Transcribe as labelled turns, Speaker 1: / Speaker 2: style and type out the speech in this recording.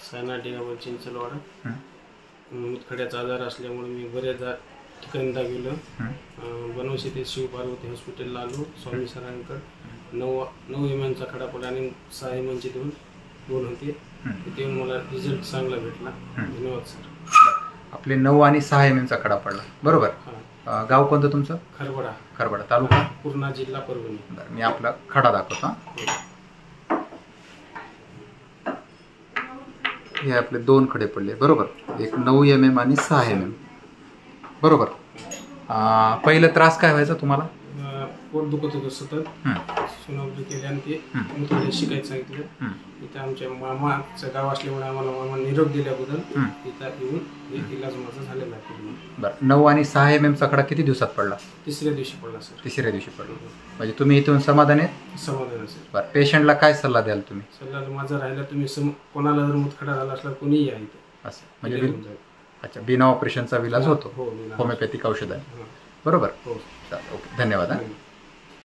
Speaker 1: सायनाटी गावात चिंचलवाडा. मुतखड्याचा आजार असल्यामुळे मी बऱ्याच ठिकाणी गेलो. बनवशी ते शिव पार्वती हॉस्पिटलला आलो. स्वामी सरांकडे 9 एमएमचा खडा पडला आणि 6 एमएमचे दोन होते. तिथे येऊन मला रिझल्ट चांगला भेटला. धन्यवाद सर.
Speaker 2: आपले 9 आणि 6 एमएमचा खडा पडला, बरोबर. गाव कोणतं तुमचं?
Speaker 1: खरबडा.
Speaker 2: खरबडा तालुका
Speaker 1: पूर्णा, जिल्हा परभणी.
Speaker 2: बरं, मी आपला खडा दाखवतो. हे आपले 2 खडे पडले, बरोबर. एक 9 एमएम आणि 6 एमएम, बरोबर. पहिला त्रास काय व्हायचा तुम्हाला?
Speaker 1: पोट दुखत होतं सतत. सोनोग्राफी केली आणि ते मुतखडे शिकायचं सांगितलं. इथं आमच्या मामाचं गाव असल्यामुळे आम्हाला मामा निरोप दिल्याबद्दल इथं येऊन इलाज माझा झालेला आहे पूर्ण.
Speaker 2: बरं, 9 आणि 6 एमएमचा खडा किती दिवसात पडला?
Speaker 1: तिसऱ्या दिवशी पडला सर.
Speaker 2: तिसऱ्या दिवशी पडला. म्हणजे तुम्ही इथून समाधान आहे?
Speaker 1: समाधान आहे सर.
Speaker 2: बरं, पेशंटला काय सल्ला द्याल तुम्ही?
Speaker 1: सल्ला माझा राहिला, तुम्ही कोणाला जर मुतखडा झाला असला कोणीही या इथं.
Speaker 2: असं म्हणजे अच्छा, बिना ऑपरेशनचा इलाज होतो होमिओपॅथिक औषध आहे, बरोबर.
Speaker 1: हो.
Speaker 2: ओके, धन्यवाद.